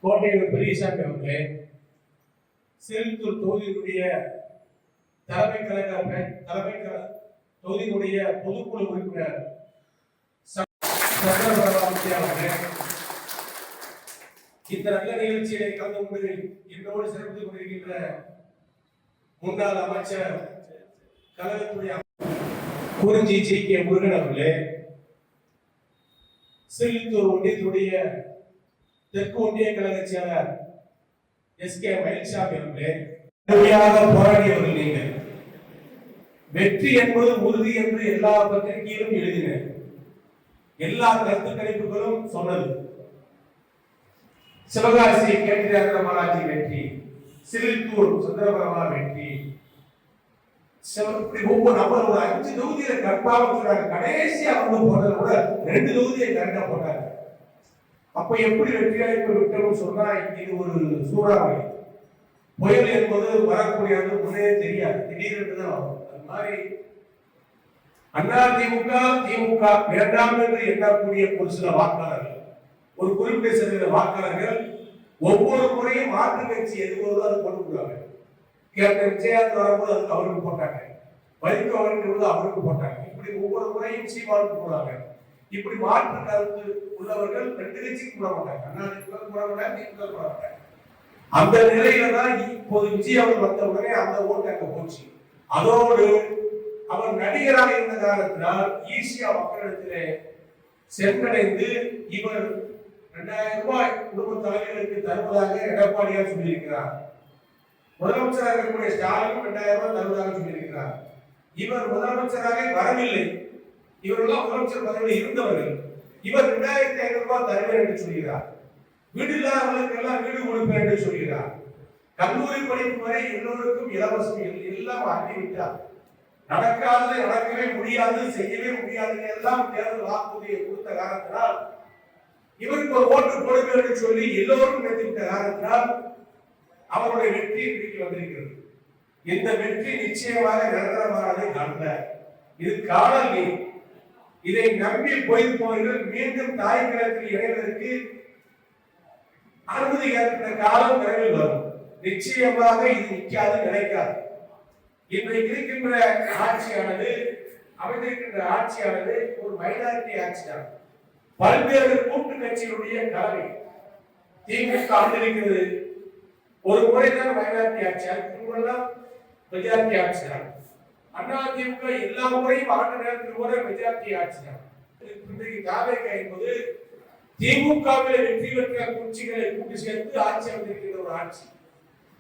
கோட்டையூர் பெரியசாமி அவர்களே, செல்தூர் தொகுதியினுடைய தலைமை தொகுதியினுடைய பொதுக்குழு உறுப்பினர் சந்திரபாபு அவர்களே, இந்த நல்ல நிகழ்ச்சியை கலந்து கொண்டு என்னோடு சிறப்பித்துக் கொண்டிருக்கின்ற முன்னாள் அமைச்சர் கழகத்துடைய குறிஞ்சி ஜி.கே. முருகன் அவர்களே, செல்தூர் ஒன்றியத்துடைய தெற்கு ஒன்றிய கழக செயலர் எஸ்.கே. மயில்சாமி அவர்களே, கடுமையாக போராடியவர்கள் நீங்கள். வெற்றி என்பது உறுதி என்று எல்லா பத்திரிகையிலும் எழுதின, எல்லா கருத்து கணிப்புகளும் சொன்னது. சிவகாசி கேட்டிராஜ மாராஜி வெற்றி, சிலித்தூர் சந்திரபரமா வெற்றி, ஒவ்வொரு நபர் ஒரு 5 தொகுதியில கற்பாக சொல்றாங்க. கடைசியா வந்து போனதை கூட 2 தொகுதியை கரெக்டா போட்டாங்க. அப்ப எப்படி வெற்றியாய்ப்பு விட்டோம்னு சொன்னா, இது ஒரு சூறாவளி புயல் என்பது வரக்கூடியது முன்னே தெரியாது, திடீரென்று தான் வரும். அது மாதிரி அதிமுக திமுக வேண்டாம் என்று எண்ணக்கூடிய ஒரு சில வாக்காளர்கள், ஒரு குறிப்பிட்ட சில வாக்காளர்கள் ஒவ்வொரு முறையும் மாற்று கட்சி எதுவோ அதை கொண்டு போடுவாங்க. கேப்டன் விஜயகாந்த் வரும்போது அதுக்கு அவருக்கு போட்டாங்க, வைகோ அவருக்கு அவருக்கு போட்டாங்க. இப்படி ஒவ்வொரு முறையும் சீமானுக்கு போடுவாங்க. இப்படி மாற்று கருத்து உள்ளவர்கள் 2 கட்சிக்கு போட மாட்டாங்க, அதிமுக போட மாட்டாங்க, திமுக போட மாட்டாங்க. அந்த நிலையில தான் இப்போது விஜய் அவர் வந்த உடனே அந்த ஓட்டு அங்க போச்சு. அதோடு அவர் நடிகராக இருந்த காரணத்தினால் ஈஸியா மக்களிடத்திலே சென்றடைந்து இவர் 2000 ரூபாய் குடும்ப தலைவர்களுக்கு தருவதாக எடப்பாடியார் சொல்லியிருக்கிறார். முதலமைச்சராக இருக்கக்கூடிய ஸ்டாலின் 2000 ரூபாய் தருவதாக சொல்லியிருக்கிறார். இவர் முதலமைச்சராக வரவில்லை, இவரெல்லாம் முதலமைச்சர் பதவியில் இருந்தவர்கள். இவர் 2500 ரூபாய் தருவேன் என்று சொல்கிறார். வீடு இல்லாதவர்களுக்கு எல்லாம் வீடு கொடுப்பேன் என்று சொல்கிறார். கல்லூரி படிப்பு வரை எல்லோருக்கும் இலவசம் எல்லாம் அறிவித்தார். நடக்காதது, நடக்கவே முடியாது, செய்யவே முடியாது எல்லாம் தேர்தல் வாக்குறுதியை கொடுத்த காரணத்தினால் இவருக்கு ஒரு ஓட்டு கொடுப்பேன் என்று சொல்லி எல்லோரும் நினைத்துவிட்ட காரணத்தினால் அவருடைய வெற்றி இன்றைக்கு வந்திருக்கிறது. இந்த வெற்றி நிச்சயமாக நிரந்தரமானதை அல்ல, இது காணல் நீர். இதை நம்பி போயிருப்பவர்கள் மீண்டும் தாய்களத்தில் இணைவதற்கு அனுமதி கேட்கிற காலம் விரைவில் வரும். நிச்சயமாக இது நிற்காது, நினைக்காது. இன்றைக்கு இருக்கின்ற ஆட்சியானது, அமைந்திருக்கின்ற ஆட்சியானது ஒரு மைனாரிட்டி ஆட்சிதான். பல்வேறு கூட்டு கட்சிகளுடைய கலவை. திமுக இருக்கிறது, ஒரு முறைதான் மைனாரிட்டி ஆட்சி, அதுக்கு மெஜாரிட்டி ஆட்சி தான். அதிமுக எல்லா முறையும் ஆண்ட நேரத்தில் கூட மெஜாரிட்டி ஆட்சி தான். இன்றைக்கு தாவேக என்பது திமுகவில் வெற்றி பெற்ற கட்சிகளை கூட்டி சேர்த்து ஆட்சி அமைந்திருக்கின்ற ஒரு ஆட்சி.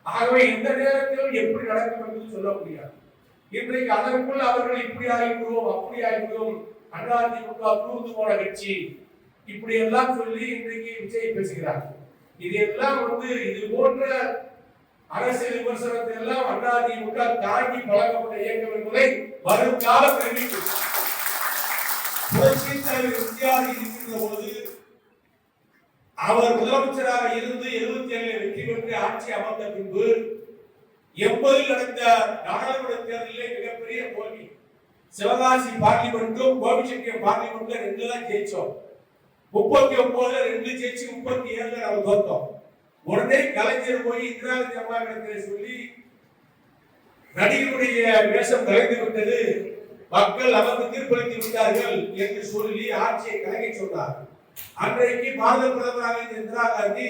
ஆகவே இந்த நேரத்தில் எப்படி நடக்கும் என்று சொல்ல முடியாது. இன்றைக்கு அதற்குள் அவர்கள் இப்படி ஆகிவிடுவோம், அப்படி ஆகிவிடுவோம், அதிமுக தூர்ந்து போன கட்சி, இப்படி எல்லாம் சொல்லி இன்றைக்கு விஜய் பேசுகிறார். இதெல்லாம் இது போன்ற அரசியல் விமர்சனத்தை எல்லாம் அதிமுக தாங்கி பழக்கப்பட்ட இயக்கம் என்பதை வருங்காலம் தெரிவிக்கும். புரட்சித் தலைவர் எம்ஜிஆர் இருக்கின்ற பொழுது அவர் முதலமைச்சராக இருந்து 77 வெற்றி பெற்று ஆட்சி அமர்ந்த பின்பு 80 நடந்த நாடாளுமன்ற தேர்தலில் மிகப்பெரிய தோல்வி. சிவகாசி பார்லிமெண்ட்டும் கோபிச்செட்டியம் பார்லிமெண்ட்ல 2 தான் ஜெயிச்சோம். 39 2 ஜெயிச்சு 37 நம்ம தோத்தோம். உடனே கலைஞர் போய் இந்திரா காந்தி அம்மா இடத்தில் சொல்லி நடிகருடைய வேஷம் கலைந்து விட்டது, மக்கள் நமக்கு தீர்ப்பளித்து விட்டார்கள் என்று சொல்லி ஆட்சியை கலைக்க சொன்னார். அன்றைக்கு பாரத பிரதமராக இருந்த இந்திரா காந்தி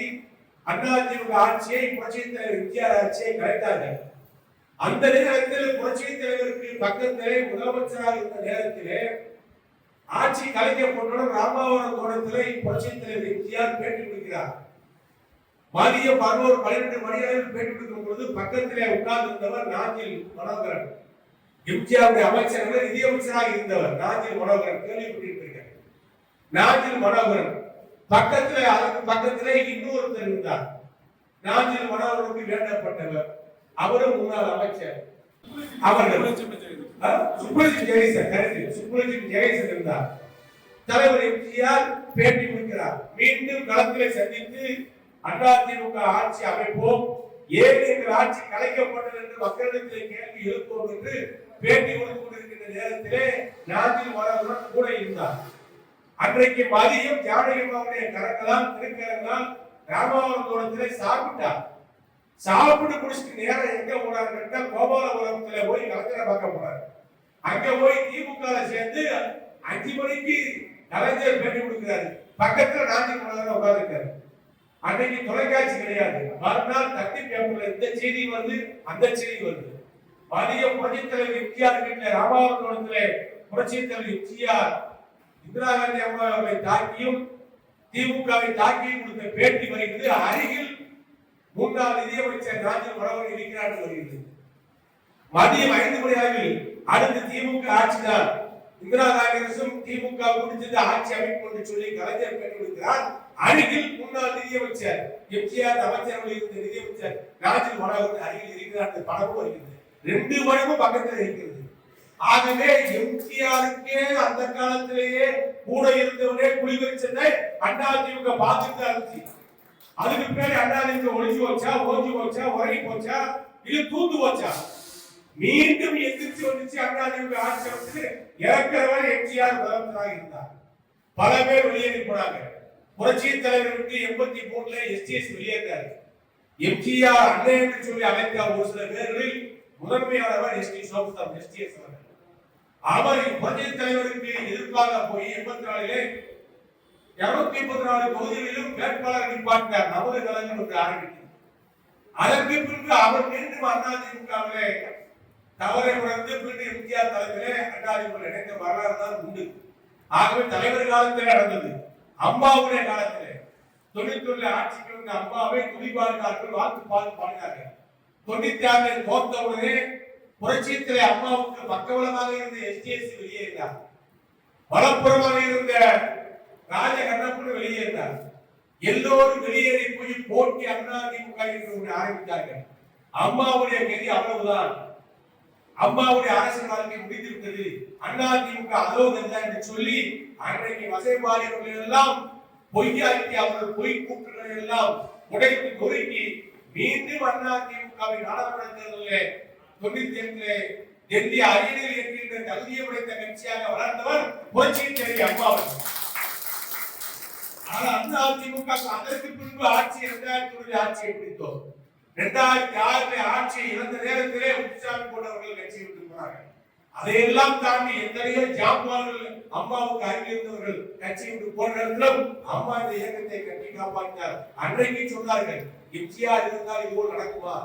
அதிமுக ஆட்சியை, புரட்சித் தலைவர் எம்ஜிஆர் ஆட்சியை கலைத்தார்கள். அந்த நேரத்தில் புரட்சித் தலைவருக்கு பக்கத்திலே முதலமைச்சராக இருந்த நேரத்திலே ஆட்சி கலைக்கப்பட்டவுடன் ராமாவரம் தோட்டத்திலே புரட்சித் தலைவர் எம்ஜிஆர் பேட்டி கொடுக்கிறார். மதியம் 11-12 மணி அளவில் பேட்டி கொடுக்கும் பொழுது பக்கத்திலே உட்கார்ந்திருந்தவர் நாஞ்சில் மனோகரன், எம்ஜிஆருடைய அமைச்சர்கள் நிதியமைச்சராக இருந்தவர் நாஞ்சில் மனோகரன், கேள்விப்பட்டிருக்கிறீர்கள். நாஞ்சில் மனோகரன் பக்கத்திலே, அதுக்கு பக்கத்திலே இன்னொருத்தர் இருந்தார், நாஞ்சில் மனோகரனுக்கு வேண்டப்பட்டவர், அவரும் முன்னாள் அமைச்சர். அவர்கள் சுப்ரஜித் ஜெயசன் இருந்தார். தலைவர் எம்ஜிஆர் பேட்டி கொடுக்கிறார். மீண்டும் களத்திலே சந்தித்து அதிமுக ஆட்சி அமைப்போம், ஏன் எங்கள் ஆட்சி கலைக்கப்பட்டது என்று மக்களிடத்திலே கேள்வி எழுப்போம் என்று பேட்டி கொடுத்துக் கொண்டிருக்கின்ற நேரத்திலே நாஞ்சில் மனோகரன் கூட இருந்தார். அன்றைக்கு மதியம் ஜானகிமாவுடைய கரங்களால் திருக்கரங்களால் ராமநாதபுரம் தோட்டத்திலே சாப்பிட்டார். சாப்பிட்டு குடிச்சிட்டு நேரம் எங்க போனாரு கேட்டா கோபாலபுரத்துல போய் கலைஞரை பார்க்க போனாரு. அங்க போய் திமுக சேர்ந்து 5 மணிக்கு கலைஞர் பேட்டி கொடுக்கிறாரு. பக்கத்துல நாஞ்சி மலர் உட்கார்ந்துருக்காரு. அன்னைக்கு தொலைக்காட்சி கிடையாது. மறுநாள் தட்டி பேப்பர்ல இந்த செய்தி வந்து அந்த செய்தி வந்து மதிய புரட்சித் தலைவர் எம்ஜிஆர் வீட்டில் ராமநாதபுரம் தோட்டத்திலே புரட்சித் தலைவர் எம்ஜிஆர் இந்திரா காந்தி அம்மா அவர்களை தாக்கியும் திமுகவை தாக்கியும் கொடுத்த பேட்டி வருகிறது. அருகில் முன்னாள் நிதியமைச்சர் நாஞ்சில் மனோகர் இருக்கிறார் வருகிறது. மதியம் 5 மணி அளவில் அடுத்து திமுக ஆட்சிதான். இந்திரா காங்கிரசும் திமுக முடிஞ்சது ஆட்சி அமைப்பு என்று சொல்லி கலைஞர் பேட்டி கொடுக்கிறார். அருகில் முன்னாள் நிதியமைச்சர் எம்ஜிஆர் அமைச்சர்கள் இருந்த நிதியமைச்சர் நாஞ்சில் மனோகர் அருகில் இருக்கிறார். படமும் வருகிறது. 2 மடங்கும் பக்கத்தில் இருக்கிறது. ஆகவே எம்ஜிஆருக்கே அந்த காலத்திலேயே கூட இருந்தவனே குளிவரிச்சதை அதிமுக பார்த்துட்டு இருந்துச்சு. அதுக்கு பின்னாடி அதிமுக ஒளிஞ்சு வச்சா, ஓஞ்சி வச்சா, உறங்கி போச்சா, இது தூந்து போச்சா, மீண்டும் எதிர்த்து வந்துச்சு. அதிமுக ஆட்சி அமைச்சு இறக்கிறவர் எம்ஜிஆர் முதலமைச்சராக இருந்தார். பல பேர் வெளியேறி போனாங்க. புரட்சி தலைவருக்கு 83ல எஸ்டிஎஸ் வெளியேறாரு. எம்ஜிஆர் அண்ணன் என்று சொல்லி அழைத்த ஒரு சில பேர்களில் முதன்மையானவர் எஸ்டி சோபுசாமி எஸ்டிஎஸ் அவர்கள். அவர் புரட்சி தலைவருக்கு எதிர்ப்பாக போய் 84லே 234 தொகுதிகளிலும் வேட்பாளர் நிப்பாட்டினார். நமது கலைஞர் என்று ஆரம்பித்தார். அதற்கு பின்பு அவர் மீண்டும் அதிமுகவிலே தவறை உணர்ந்து மீண்டும் எம்ஜிஆர் தலைமையிலே அதிமுக இணைந்த வரலாறு தான் உண்டு. ஆகவே தலைவர் காலத்திலே நடந்தது. அம்மாவுடைய காலத்திலே 91 ஆட்சிக்கு வந்த அம்மாவை துணிபாடுகிறார்கள், வாக்கு பாடினார்கள். 96 தோற்றவுடனே புரட்சியத்திலே அம்மாவுக்கு பக்கபலமாக இருந்த எஸ்டிஎஸ் வெளியேறினார். வலப்புறமாக இருந்த ராஜ கண்ணப்பன் வெளியேறினார். எல்லோரும் வெளியேறி போய் போட்டி அதிமுக என்று ஒன்று ஆரம்பித்தார்கள். அம்மாவுடைய கதி அவ்வளவுதான். அம்மாவுடைய அரசியல் வாழ்க்கை முடிந்துவிட்டது. அதிமுக அதோ கந்தா என்று சொல்லி அன்றைக்கு வசைபாடியவர்கள் எல்லாம் பொய்யாக்கி அவர்கள் பொய் கூற்றுகளை எல்லாம் உடைத்து நொறுக்கி மீண்டும் அதிமுகவை நாடாளுமன்ற தேர்தலிலே 98 டெல்லி அரியணையில் இருக்கின்ற தகுதியை உடைத்த கட்சியாக வளர்ந்தவர் புரட்சித் தலைவி அம்மா அவர்கள். ஆனால் அதிமுக அதற்கு பின்பு ஆட்சி 2000 ஆட்சியை பிடித்தோம். 2006 ஆட்சியை இழந்த நேரத்திலே உற்சாக போன்றவர்கள் கட்சியை விட்டு போனார்கள். அதையெல்லாம் தாண்டி எத்தனையோ ஜாம்பான்கள் அம்மாவுக்கு அருகில் இருந்தவர்கள் கட்சியை விட்டு போன நேரத்திலும் அம்மா இந்த இயக்கத்தை கட்டி காப்பாற்றினார். அன்றைக்கு சொன்னார்கள், எம்ஜிஆர் இருந்தால் இது போல் நடக்குமா,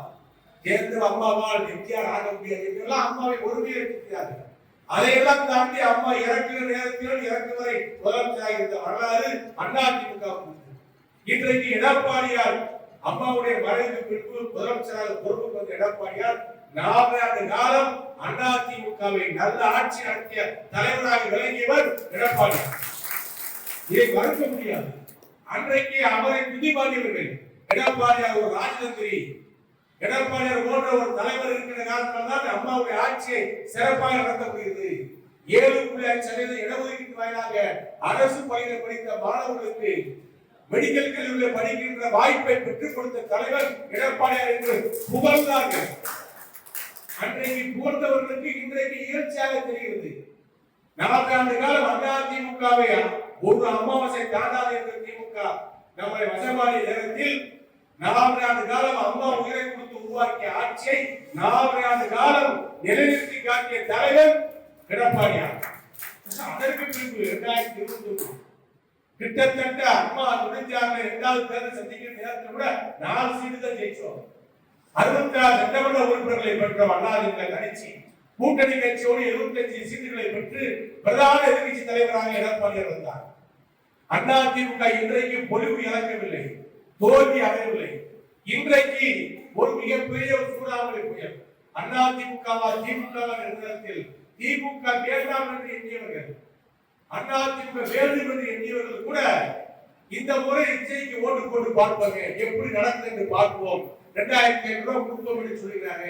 தேர்தல் அம்மாவால் எம்ஜிஆர் ஆக முடியாது என்றெல்லாம் அம்மாவை ஒருமையை இருக்கிறார்கள். அதையெல்லாம் தாண்டி அம்மா இறக்குற நேரத்திலும் இறக்கும் வரை முதலமைச்சராக இருந்த வரலாறு அதிமுக. இன்றைக்கு எடப்பாடியார் அம்மாவுடைய மறைவுக்கு பின்பு முதலமைச்சராக பொறுப்பு வந்த எடப்பாடியார் 4 ஆண்டு காலம் அதிமுகவை நல்ல ஆட்சி நடத்திய தலைவராக விளங்கியவர் எடப்பாடியார். இதை மறுக்க முடியாது. அன்றைக்கு அவரை துதிபாடியவர்கள் எடப்பாடியார் ஒரு ராஜதந்திரி, எடப்பாடியார் போன்ற ஒரு தலைவர் இருக்கிற காலத்தில் தான் அம்மாவுடைய ஆட்சியை சிறப்பாக நடத்த முடியுது. 7.5% இடஒதுக்கீட்டு வாயிலாக அரசு பள்ளியில் படித்த மாணவர்களுக்கு மெடிக்கல் கல்லூரியில் படிக்கின்ற வாய்ப்பை பெற்றுக் கொடுத்த தலைவர் எடப்பாடியார் என்று புகழ்ந்தார்கள். அன்றைக்கு புகழ்ந்தவர்களுக்கு இன்றைக்கு இயற்கையாக தெரிகிறது. 4 ஆண்டு காலம் அதிமுகவை ஒரு அமாவாசை தாண்டாது என்ற திமுக நம்மை வசமாடிய நேரத்தில் 4 ஆண்டு காலம் அம்மா உயிரை கொடுத்து உருவாக்கிய ஆட்சியை 4 ஆண்டு காலம் நிலைநிறுத்தி காட்டிய தலைவர் எடப்பாடியார். அதற்கு பின்பு 2021 கிட்டத்தட்ட அம்மா 96 இரண்டாவது தேர்தல் சந்திக்கிற நேரத்தில் கூட 4 சீட்டு தான் ஜெயிச்சோம். 66 சட்டமன்ற உறுப்பினர்களை பெற்ற அதிமுக கட்சி கூட்டணி கட்சியோடு 75 சீட்டுகளை பெற்று பிரதான எதிர்கட்சி தலைவராக எடப்பாடியார் வந்தார். அதிமுக இன்றைக்கு பொலிவு இழக்கவில்லை, தோல்வி அடையவில்லை. இன்றைக்கு ஒரு மிகப்பெரிய சூறாவளி புயல் அதிமுகவா திமுக நேரத்தில் திமுக வேண்டாம் என்று எண்ணியவர்கள், அதிமுக வேண்டும் என்று எண்ணியவர்கள் கூட இந்த முறை விஜய்க்கு ஓட்டு போட்டு பார்ப்பாங்க, எப்படி நடக்குது என்று பார்ப்போம். 2500 ரூபாய் கொடுப்போம் என்று சொல்கிறாங்க,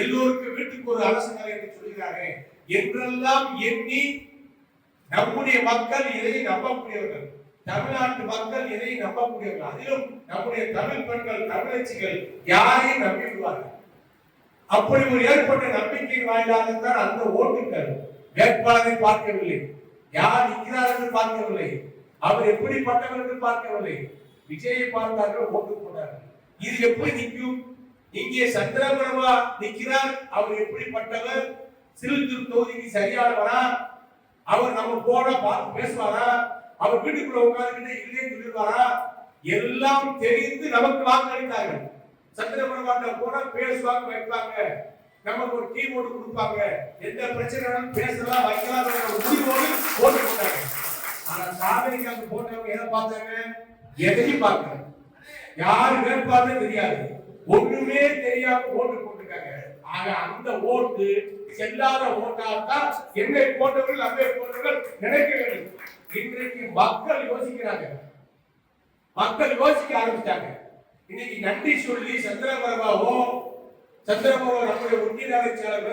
எல்லோருக்கும் வீட்டுக்கு ஒரு அரசு நகை என்று சொல்கிறாங்க என்றெல்லாம் எண்ணி நம்முடைய மக்கள் இதை நம்பக்கூடியவர்கள், தமிழ்நாட்டு மக்கள் இதை நம்பக்கூடியவர்கள், அதிலும் நம்முடைய தமிழ் பெண்கள் தமிழச்சிகள் யாரையும் நம்பி விடுவார்கள். அப்படி ஒரு ஏற்பட்ட நம்பிக்கையின் வாயிலாகத்தான் அந்த ஓட்டுகள் வேட்பாளரை பார்க்கவில்லை, யார் நிற்கிறார் என்று பார்க்கவில்லை, அவர் எப்படிப்பட்டவர் என்று பார்க்கவில்லை, விஜயை பார்த்தார்கள், ஓட்டு போட்டார்கள். இது எப்படி நிற்கும்? இங்கே சந்திரபிரபா நிற்கிறார். அவர் எப்படிப்பட்டவர்? சிறுத்தூர் தொகுதிக்கு சரியானவரா? அவர் நம்ம போன பார்த்து பேசுவாரா? அவர் வீட்டுக்குள்ள உட்கார்ந்து இல்லைன்னு சொல்லிடுவாரா? எல்லாம் தெரிந்து நமக்கு வாக்களித்தார்கள். சந்திரபிரபாட்ட போனா பேசுவாங்க, வைப்பாங்க, நமக்கு ஒரு டீ போட்டு கொடுப்பாங்க, எந்த பிரச்சனையும் பேசலாம் வைக்கலாம் முடிவோடு ஓட்டு போட்டாங்க. ஆனா சாதனைக்காக போட்டவங்க எதை பார்த்தாங்க? எதையும் பார்க்கல. யாரு வேட்பாளர் தெரியாது, ஒண்ணுமே தெரியாம ஓட்டு போட்டுருக்காங்க. ஆக அந்த ஓட்டு செல்லாத ஓட்டால்தான் என்னை போட்டவர்கள் அம்மை போட்டவர்கள் நினைக்க வேண்டும். இன்றைக்கு மக்கள் யோசிக்கிறாங்க, மக்கள் யோசிக்க ஆரம்பிச்சாங்க. இன்னைக்கு நன்றி சொல்லி சந்திரபிரபாவோ நம்முடைய ஒன்றிய அமைச்சர்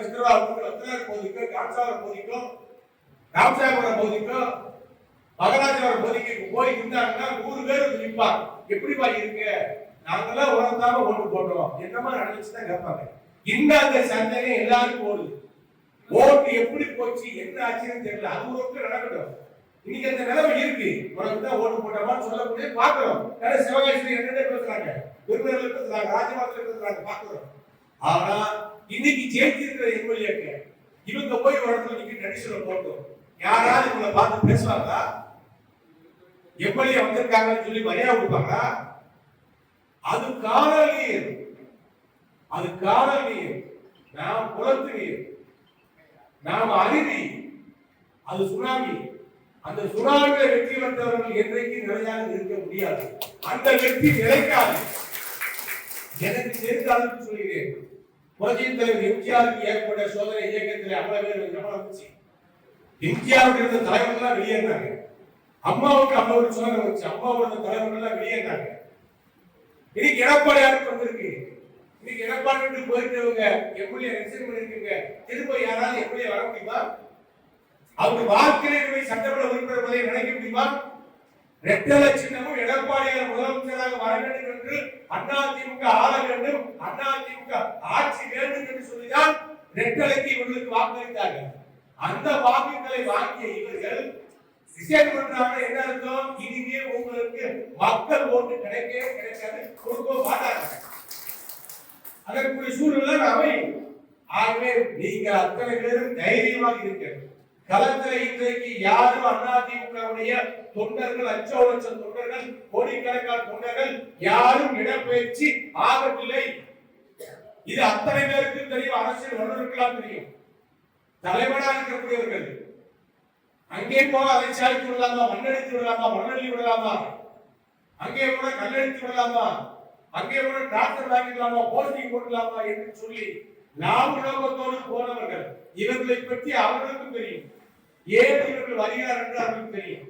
பகுதிக்கும் காட்சாவரம் பகுதிக்கும் ராமசாயபுரம் பகுதிக்கும் மகராஜபுரம் பகுதிக்கு போய் இருந்தாங்கன்னா 100 பேர் வந்து நிற்பாங்க. எப்படிப்பா இருக்கு, நாங்கெல்லாம் உணர்ந்தாம ஓட்டு போட்டோம் என்னமா நடந்துச்சுதான் கேட்பாங்க. இந்த சந்தேகம் எல்லாருக்கும் ஓடுது. ஓட்டு எப்படி போச்சு, என்ன ஆச்சுன்னு தெரியல. அது ஒரு நடக்கட்டும். இன்னைக்கு அந்த நிலைமை இருக்கு. உனக்கு தான் ஓட்டு போட்டோமான்னு சொல்லக்கூடிய பாக்குறோம். சிவகாசி என்னென்ன பேசுறாங்க, விருதுநகர்ல பேசுறாங்க, ராஜபாளையத்துல பேசுறாங்க, பாக்குறோம். ஆனா இன்னைக்கு ஜெயிச்சிருக்கிற எம்எல்ஏக்கு இவங்க போய் ஒரு இடத்துல நிக்க நடிச்சுல போட்டோம். யாராவது இவங்களை பார்த்து பேசுவாங்களா? எம்எல்ஏ வந்திருக்காங்கன்னு சொல்லி மரியாதை கொடுப்பாங்களா? அது காணல் நீர், அது காணல் நீர். நாம் குளத்து நீர், நாம் அருவி, அது சுனாமி. அந்த சுனாமியில வெற்றி பெற்றவர்கள் என்றைக்கு நிலையாக இருக்க முடியாது. அந்த வெற்றி நிலைக்காது. எனக்கு தெரிந்த அளவுக்கு சொல்கிறேன், புரட்சித் தலைவர் எம்ஜிஆருக்கு ஏற்பட்ட சோதனை இயக்கத்தில் அவ்வளவு பேர் கவனிச்சு எம்ஜிஆருக்கு இருந்த தலைவர்கள் வெளியேறாங்க. அம்மாவுக்கு அவ்வளவு சோதனை வச்சு அம்மாவோட தலைவர்கள் வெளியேறாங்க. இன்னைக்கு எடப்பாடியாருக்கு வந்திருக்கு. இன்னைக்கு எடப்பாடி போயிட்டவங்க எம்எல்ஏ ரிசைன் பண்ணிருக்கீங்க, திரும்ப யாராவது எம்எல்ஏ வர முடியுமா? அவர் வாழ்க்கையிலே சட்டமன்ற உறுப்பினர் பதவியை நினைக்க முடியுமா? ரெட்டலை சின்னமும் எடப்பாடியார் முதலமைச்சராக வர வேண்டும் என்று அதிமுக ஆள வேண்டும், அதிமுக ஆட்சி வேண்டும் என்று சொல்லிதான் ரெட்டலைக்கு இவர்களுக்கு வாக்களித்தார்கள். அந்த வாக்குகளை வாங்கிய இவர்கள் ரிசைன் பண்றாங்க. என்ன அர்த்தம்? இனிமே உங்களுக்கு மக்கள் ஓட்டு கிடைக்கவே கிடைக்காது, கொடுக்க மாட்டாங்க. அதற்குரிய சூழ்நிலை அமையும். ஆகவே நீங்க அத்தனை பேரும் தைரியமாக இருக்கிறது. களத்தில் இன்றைக்கு யாரும் அதிமுகவுடைய தொண்டர்கள், லட்சம் தொண்டர்கள், கோடிக்கணக்கான தொண்டர்கள் யாரும் இடப்பெயர்ச்சி ஆகவில்லை. இது அத்தனை பேருக்கு தெரியும், அரசியல் வல்லுநர்களுக்கெல்லாம் தெரியும். தலைவராக இருக்கக்கூடியவர்கள் அங்கே போக அதை சாய்த்து விடலாமா, மண்ணடித்து விடலாமா, மண்ணள்ளி விடலாமா, அங்கே கூட கல்லடித்து விடலாமா, அங்கே கூட டிராக்டர் வாங்கிடலாமா, போஸ்டிங் போடலாமா என்று சொல்லி நாம் உலகத்தோடு போனவர்கள். இவர்களை பற்றி அவர்களுக்கும் தெரியும், ஏன் இவர்கள் வருகிறார் என்று அவர்களுக்கு தெரியும்.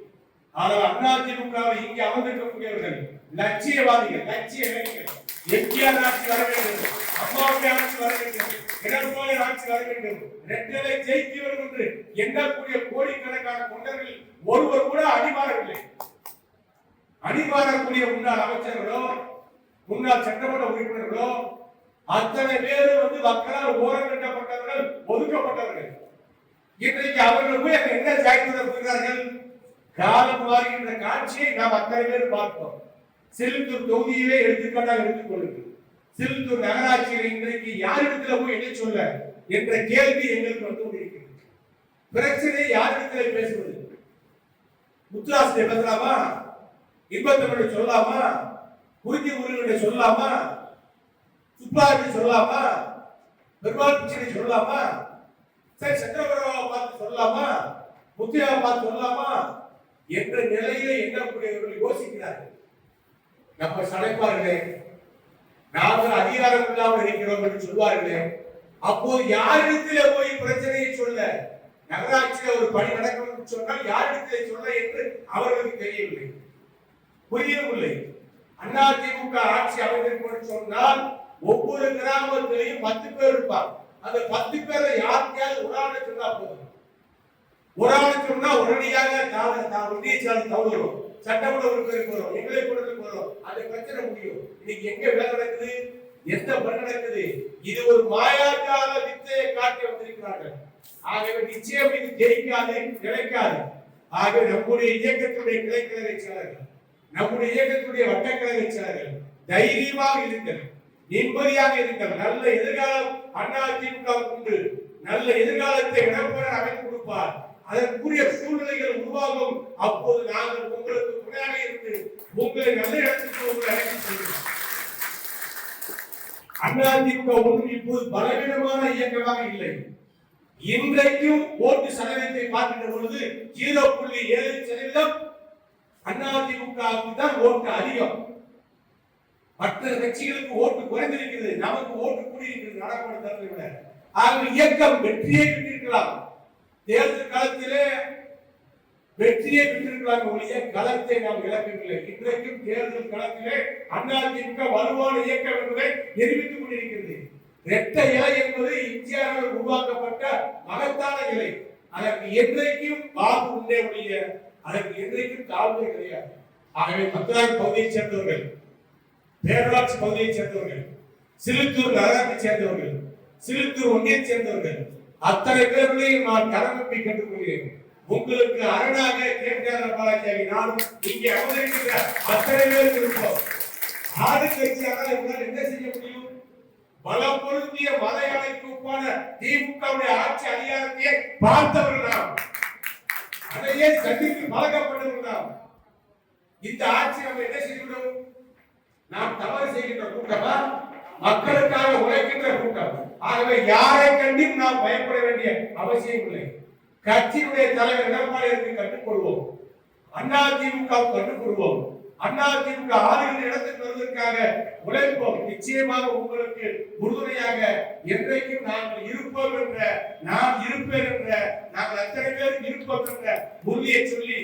ஆனால் அதிமுகவில் இங்கே அமர்ந்திருக்கக்கூடியவர்கள் லட்சியவாதிகள், லட்சிய இளைஞர்கள். எம்ஜிஆர் ஆட்சி வர வேண்டும், அம்மாவுடைய ஆட்சி வர வேண்டும், எடப்பாடி ஆட்சி வர வேண்டும், ரெட்டலை ஜெயித்து வரும் என்று எண்ணக்கூடிய கோடிக்கணக்கான தொண்டர்கள் ஒருவர் கூட அடிமாறவில்லை. அடிமாறக்கூடிய முன்னாள் அமைச்சர்களோ முன்னாள் சட்டமன்ற உறுப்பினர்களோ அத்தனை பேரும் வந்து மக்களால் ஓரங்கட்டப்பட்டவர்கள், ஒதுக்கப்பட்டவர்கள். இன்றைக்கு அவர்கள் போய் என்ன சாய்க்கிறார்கள்? காலம் மாறுகின்ற காட்சியை நாம் அத்தனை பேர் பார்த்தோம். சிறுத்தூர் தொகுதியிலே எடுத்துக்காட்டாக எடுத்துக் கொள்ளுங்கள். சிறுத்தூர் நகராட்சியில் இன்றைக்கு யாரிடத்துல போய் என்ன சொல்ல என்ற கேள்வி எங்களுக்கு வந்து கொண்டிருக்கிறது. பிரச்சனை யாரிடத்துல பேசுவது? முத்துராசனை பேசலாமா? இன்பத்தமிழ் சொல்லலாமா? குருதி உருவனை சொல்லலாமா? சுப்பாவை சொல்லலாமா? பெருமாள் பிச்சனை சொல்லலாமா? சரி, சந்திரபுரவை பார்த்து சொல்லலாமா? முத்தியாவை பார்த்து சொல்லலாமா என்ற நிலையில எண்ணக்கூடியவர்கள் யோசிக்கிறார்கள். நம்ம சடைப்பார்களே, நாங்கள் அதிகாரம் இல்லாமல் இருக்கிறோம் என்று சொல்வார்களே, அப்போது யாரிடத்திலே போய் பிரச்சனையை சொல்ல? நகராட்சியில ஒரு பணி நடக்கும் சொன்னால் யாரிடத்திலே சொல்ல என்று அவர்களுக்கு தெரியவில்லை, புரியவில்லை. அதிமுக ஆட்சி அமைந்திருக்கும் சொன்னால் ஒவ்வொரு கிராமத்திலையும் 10 பேர் இருப்பார். அந்த 10 பேரை யாருக்கையாவது ஒரு ஆளை சொன்னா போதும். ஒரு ஆளை சொன்னா உடனடியாக ஒன்றிய சாலை தவறும், சட்டமன்ற உறுப்பினருக்கு வரும், எங்களை கூடத்துக்கு வரும், அந்த பிரச்சனை முடியும். இன்னைக்கு எங்க வேலை நடக்குது, எந்த பணி நடக்குது? இது ஒரு மாயாஜால வித்தையை காட்டி வந்திருக்கிறார்கள். ஆகவே நிச்சயம் இது ஜெயிக்காது, கிடைக்காது. ஆகவே நம்முடைய இயக்கத்துடைய கிளைக்கழக செயலர்கள் நம்முடைய இயக்கத்துடைய வட்டக்கழக செயலர்கள் தைரியமாக இருங்கள், நிம்மதியாக இருங்கள். நல்ல எதிர்காலம் அதிமுக உண்டு. நல்ல எதிர்காலத்தை எடப்பாடி அமைத்து கொடுப்பார். அதற்குரிய சூழ்நிலைகள் உருவாகும். அப்போது நாங்கள் உங்களுக்கு துணையாக இருந்து உங்களை நல்ல இடத்துக்கு உங்களை அழைத்து செல்கிறோம். அதிமுக ஒன்றும் இப்போது பலவீனமான இயக்கமாக இல்லை. இன்றைக்கும் ஓட்டு சதவீதத்தை பார்க்கின்ற பொழுது 0.7% அதிமுகவுக்கு தான் ஓட்டு அதிகம். மற்ற கட்சிகளுக்கு ஓட்டு குறைந்திருக்கிறது, நமக்கு ஓட்டு கூடியிருக்கிறது. நடப்பாடு தரத்தை விட ஆகவே இயக்கம் வெற்றியை பெற்றிருக்கலாம். தேர்தல் காலத்திலே வெற்றியை பெற்றிருக்கலாம் ஒழிய களத்தை நாம் இழக்கவில்லை. இன்றைக்கும் தேர்தல் களத்திலே அதிமுக வலுவான இயக்கம் என்பதை நிரூபித்துக் கொண்டிருக்கிறது. இரட்டை இலை என்பது எம்ஜிஆரால் உருவாக்கப்பட்ட மகத்தான இலை. அதற்கு என்றைக்கும் பாபு உண்டே ஒழிய அதற்கு என்றைக்கும் தாழ்வே கிடையாது. ஆகவே மதுராய் பகுதியைச் சேர்ந்தவர்கள், பேரூராட்சி பகுதியைச் சேர்ந்தவர்கள், சிலுத்தூர் நகராட்சி சேர்ந்தவர்கள், சிலுத்தூர் ஒன்றியைச் சேர்ந்தவர்கள் அத்தனை பேர்களையும் நான் கடமைப்பை கேட்டுக்கொள்கிறேன். உங்களுக்கு அரணாக கேட்டார் பாலாஜி நானும் இங்கே அவதரிக்கின்ற அத்தனை பேருக்கு இருப்போம். ஆடு கட்சியாக என்ன செய்ய முடியும்? பலம் பொருந்திய மத யானைக்கு ஒப்பான திமுகவுடைய ஆட்சி அதிகாரத்தையே பார்த்தவர்கள் நாம். அதையே சந்தித்து பழக்கப்பட்டவர்கள் நாம். இந்த ஆட்சி நம்ம என்ன செய்யணும்? நாம் தவறு செய்கின்ற கூட்டமா, மக்களுக்காக உழைக்கின்ற கூட்டம். ஆகவே யாரை கண்டும் நாம் பயப்பட வேண்டிய அவசியம் இல்லை. கட்சியினுடைய தலைவர் எடப்பாடிக்கு கட்டுக்கொள்வோம், அதிமுக கட்டுக்கொள்வோம், அதிமுக ஆளுகிற இடத்துக்கு வருவதற்காக உழைப்போம். நிச்சயமாக உங்களுக்கு உறுதுணையாக என்றைக்கும் நாங்கள் இருப்போம் என்ற, நான் இருப்பேன் என்ற, நாங்கள் அத்தனை பேர் இருப்போம் என்ற உறுதியை சொல்லி